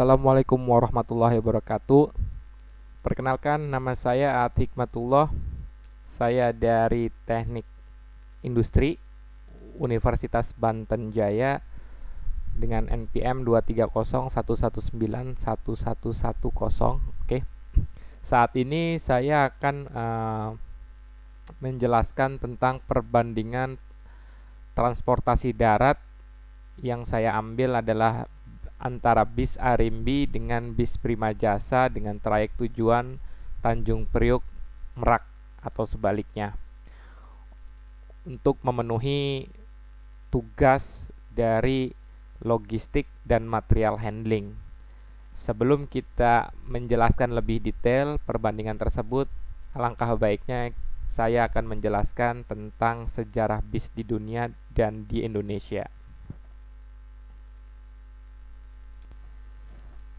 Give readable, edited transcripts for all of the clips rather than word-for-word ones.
Assalamualaikum warahmatullahi wabarakatuh. Perkenalkan, nama saya At Hikmatullah. Saya dari Teknik Industri Universitas Banten Jaya dengan NPM 23011911110. Oke. Saat ini saya akan menjelaskan tentang perbandingan transportasi darat. Yang saya ambil adalah antara bis Arimbi dengan bis Prima Jasa dengan trayek tujuan Tanjung Priok Merak atau sebaliknya, untuk memenuhi tugas dari logistik dan material handling. Sebelum kita menjelaskan lebih detail perbandingan tersebut, alangkah baiknya saya akan menjelaskan tentang sejarah bis di dunia dan di Indonesia.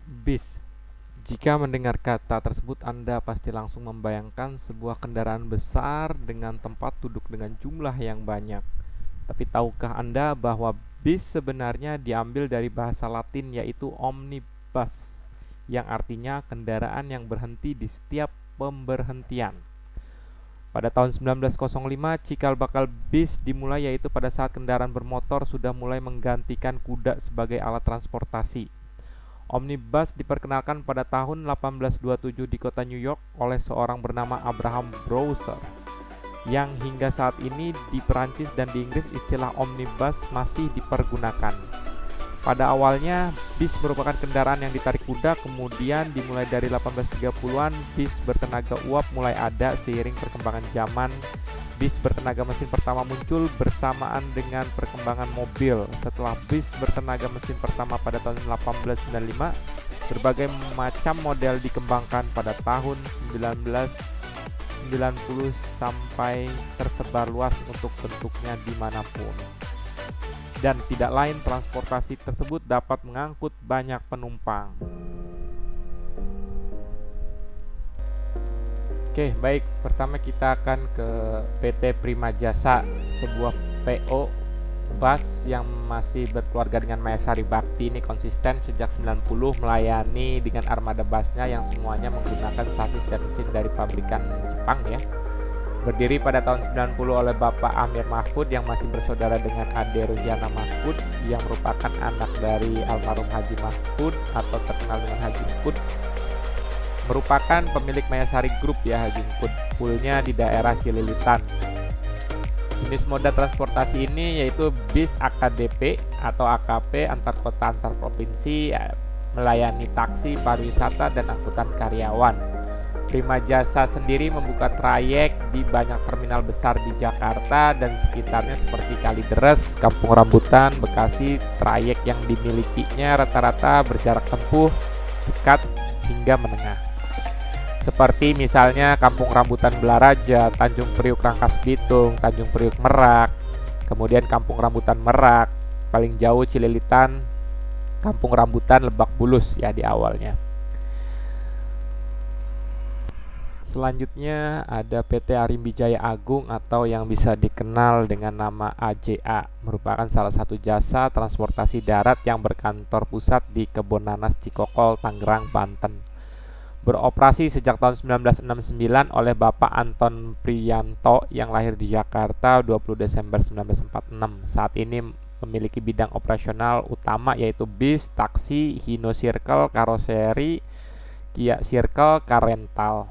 Bis. Jika mendengar kata tersebut, Anda pasti langsung membayangkan sebuah kendaraan besar dengan tempat duduk dengan jumlah yang banyak. Tapi tahukah Anda bahwa bis sebenarnya diambil dari bahasa Latin, yaitu omnibus, yang artinya kendaraan yang berhenti di setiap pemberhentian. Pada tahun 1905, cikal bakal bis dimulai, yaitu pada saat kendaraan bermotor sudah mulai menggantikan kuda sebagai alat transportasi. Omnibus diperkenalkan pada tahun 1827 di kota New York oleh seorang bernama Abraham Browser, yang hingga saat ini di Perancis dan di Inggris istilah omnibus masih dipergunakan. Pada awalnya, bis merupakan kendaraan yang ditarik kuda, kemudian dimulai dari 1830-an, bis bertenaga uap mulai ada seiring perkembangan zaman. Bis bertenaga mesin pertama muncul bersamaan dengan perkembangan mobil. Setelah bis bertenaga mesin pertama pada tahun 1895, berbagai macam model dikembangkan pada tahun 1990 sampai tersebar luas untuk bentuknya dimanapun. Dan tidak lain, transportasi tersebut dapat mengangkut banyak penumpang. Oke, baik. Pertama kita akan ke PT Prima Jasa, sebuah PO bus yang masih berkeluarga dengan Mayasari Bakti. Ini konsisten sejak 90 melayani dengan armada busnya yang semuanya menggunakan sasis dan mesin dari pabrikan Jepang ya. Berdiri pada tahun 90 oleh Bapak Amir Mahfud yang masih bersaudara dengan Ade Ruziana Mahfud yang merupakan anak dari almarhum Haji Mahfud atau terkenal dengan Haji Mahfud. Merupakan pemilik Mayasari Group ya, Haji Mahfud. Poolnya di daerah Cililitan. Jenis moda transportasi ini yaitu bis AKDP atau AKP antar kota antar provinsi, melayani taksi, pariwisata, dan angkutan karyawan. Prima Jasa sendiri membuka trayek di banyak terminal besar di Jakarta dan sekitarnya seperti Kalideres, Kampung Rambutan, Bekasi. Trayek yang dimilikinya rata-rata berjarak tempuh dekat hingga menengah, seperti misalnya Kampung Rambutan Belaraja, Tanjung Priuk Rangkas Bitung, Tanjung Priuk Merak, kemudian Kampung Rambutan Merak, paling jauh Cililitan, Kampung Rambutan Lebak Bulus ya di awalnya. Selanjutnya ada PT Arimbi Jaya Agung atau yang bisa dikenal dengan nama AJA, merupakan salah satu jasa transportasi darat yang berkantor pusat di Kebonanas Cikokol, Tangerang, Banten. Beroperasi sejak tahun 1969 oleh Bapak Anton Priyanto yang lahir di Jakarta 20 Desember 1946. Saat ini memiliki bidang operasional utama yaitu bis, taksi, Hino Circle, karoseri, Kia Circle, car rental.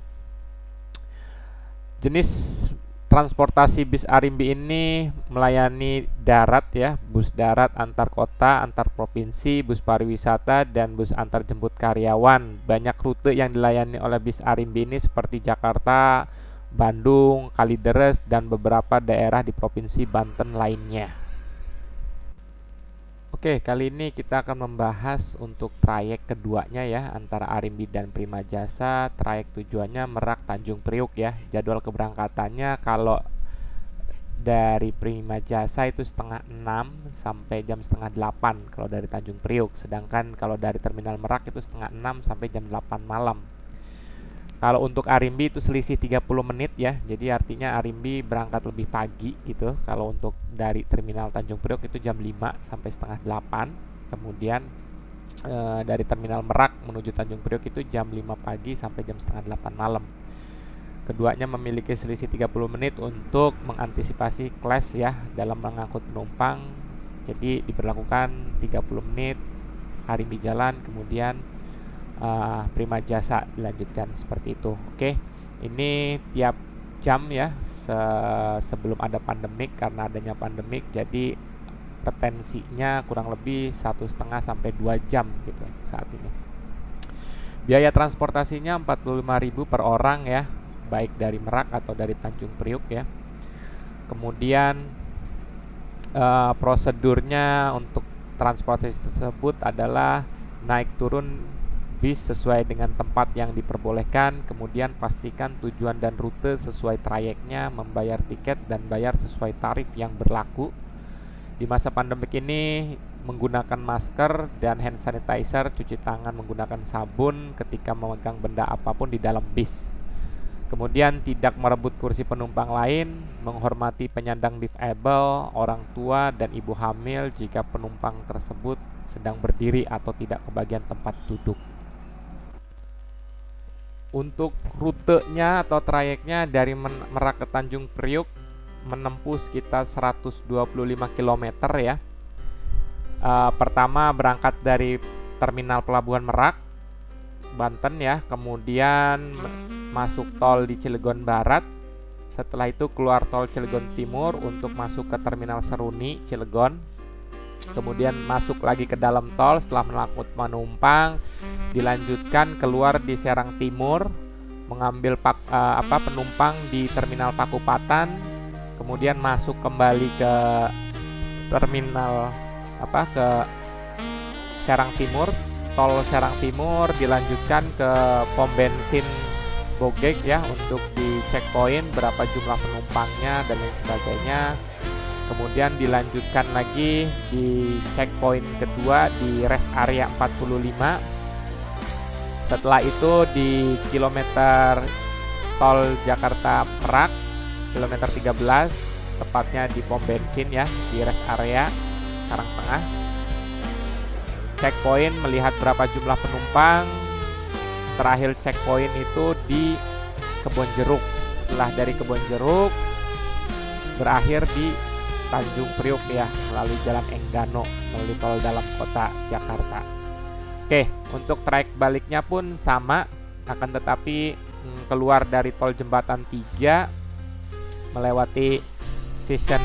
Jenis transportasi bis Arimbi ini melayani darat ya, bus darat antar kota, antar provinsi, bus pariwisata, dan bus antar jemput karyawan. Banyak rute yang dilayani oleh bis Arimbi ini seperti Jakarta, Bandung, Kalideres, dan beberapa daerah di provinsi Banten lainnya. Oke, kali ini kita akan membahas untuk trayek keduanya ya, antara Arimbi dan Prima Jasa. Trayek tujuannya Merak Tanjung Priuk ya. Jadwal keberangkatannya kalau dari Prima Jasa itu setengah 6 sampai jam setengah 8 kalau dari Tanjung Priuk. Sedangkan kalau dari Terminal Merak itu setengah 6 sampai jam 8 malam. Kalau untuk Arimbi itu selisih 30 menit ya. Jadi artinya Arimbi berangkat lebih pagi gitu. Kalau untuk dari Terminal Tanjung Priok itu jam 5 sampai setengah 8. Kemudian dari Terminal Merak menuju Tanjung Priok itu jam 5 pagi sampai jam setengah 8 malam. Keduanya memiliki selisih 30 menit untuk mengantisipasi clash ya dalam mengangkut penumpang. Jadi diberlakukan 30 menit Arimbi jalan, kemudian Prima Jasa dilanjutkan seperti itu. Oke, ini tiap jam ya sebelum ada pandemik. Karena adanya pandemik, jadi retensinya kurang lebih 1,5 sampai 2 jam gitu saat ini. Biaya transportasinya 45.000 per orang ya, baik dari Merak atau dari Tanjung Priok ya. Kemudian prosedurnya untuk transportasi tersebut adalah naik turun bis sesuai dengan tempat yang diperbolehkan, kemudian pastikan tujuan dan rute sesuai trayeknya, membayar tiket dan bayar sesuai tarif yang berlaku. Di masa pandemik ini menggunakan masker dan hand sanitizer, cuci tangan menggunakan sabun ketika memegang benda apapun di dalam bis. Kemudian tidak merebut kursi penumpang lain, menghormati penyandang difabel, orang tua, dan ibu hamil jika penumpang tersebut sedang berdiri atau tidak kebagian tempat duduk. Untuk rutenya atau trayeknya dari Merak ke Tanjung Priok menempuh sekitar 125 km ya. Pertama berangkat dari Terminal Pelabuhan Merak, Banten ya, kemudian masuk tol di Cilegon Barat. Setelah itu keluar tol Cilegon Timur untuk masuk ke Terminal Seruni Cilegon. Kemudian masuk lagi ke dalam tol setelah mengangkut penumpang, dilanjutkan keluar di Serang Timur, mengambil penumpang di Terminal Pakupatan, kemudian masuk kembali ke terminal ke Serang Timur, tol Serang Timur, dilanjutkan ke pom bensin Bogeg ya untuk di checkpoint berapa jumlah penumpangnya dan lain sebagainya. Kemudian dilanjutkan lagi di checkpoint kedua di rest area 45. Setelah itu di kilometer tol Jakarta Merak kilometer 13, tepatnya di pom bensin ya, di rest area Karangtengah. Checkpoint melihat berapa jumlah penumpang. Terakhir checkpoint itu di Kebonjeruk. Setelah dari Kebonjeruk berakhir di Tanjung Priok ya, melalui Jalan Enggano, melalui tol dalam kota Jakarta. Oke, untuk trayek baliknya pun sama, akan tetapi keluar dari tol Jembatan 3, melewati Season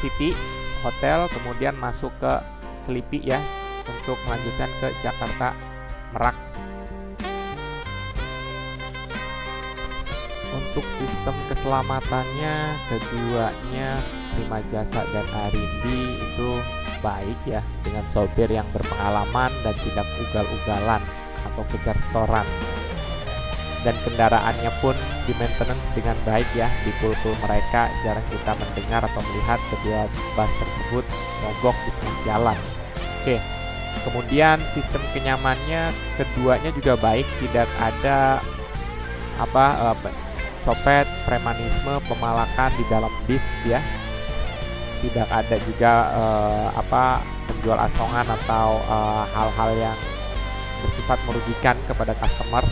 City Hotel, kemudian masuk ke Selipi ya, untuk melanjutkan ke Jakarta Merak. Untuk sistem keselamatannya, keduanya Prima Jasa dan Arimbi itu baik ya, dengan sopir yang berpengalaman dan tidak ugal-ugalan atau kejar setoran. Dan kendaraannya pun di maintenance dengan baik ya, di pool-pool mereka jarang kita mendengar atau melihat kedua bus tersebut mogok di tengah jalan. Oke. Kemudian sistem kenyamannya keduanya juga baik, tidak ada copet, premanisme, pemalakan di dalam bis ya. Tidak ada juga penjual asongan atau hal-hal yang bersifat merugikan kepada customer.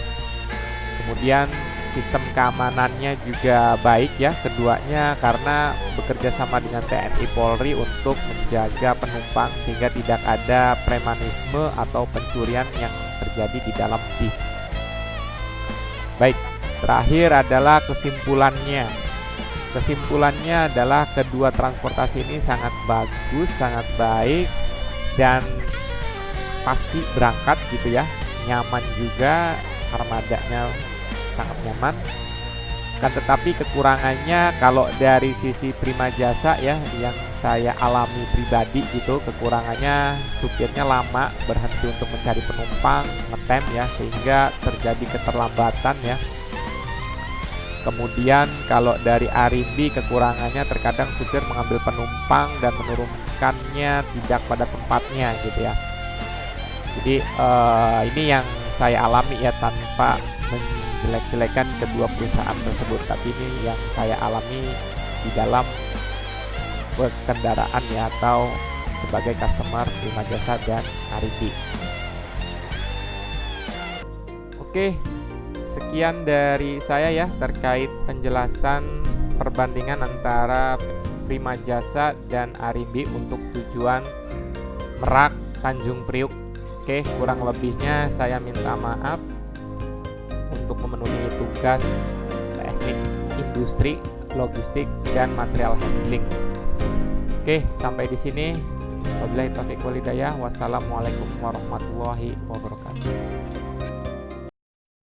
Kemudian sistem keamanannya juga baik ya keduanya, karena bekerja sama dengan TNI Polri untuk menjaga penumpang sehingga tidak ada premanisme atau pencurian yang terjadi di dalam bis. Baik, terakhir adalah kesimpulannya. Kesimpulannya adalah kedua transportasi ini sangat bagus, sangat baik, dan pasti berangkat gitu ya. Nyaman juga, armadanya sangat nyaman. Kan tetapi kekurangannya kalau dari sisi Prima Jasa ya, yang saya alami pribadi gitu, kekurangannya supirnya lama berhenti untuk mencari penumpang, ngetem ya, sehingga terjadi keterlambatan ya. Kemudian kalau dari Arimbi, kekurangannya terkadang supir mengambil penumpang dan menurunkannya tidak pada tempatnya gitu ya. Jadi ini yang saya alami ya, tanpa menjelek-jelekan kedua perusahaan tersebut, tapi ini yang saya alami di dalam berkendaraan ya, atau sebagai customer Prima Jasa dan Arimbi. Oke, sekian dari saya ya terkait penjelasan perbandingan antara Prima Jasa dan Arimbi untuk tujuan Merak, Tanjung Priuk. Oke, kurang lebihnya saya minta maaf untuk memenuhi tugas teknik industri, logistik, dan material handling. Oke, sampai di sini. Wabillahi taufiq wal hidayah. Wassalamualaikum warahmatullahi wabarakatuh.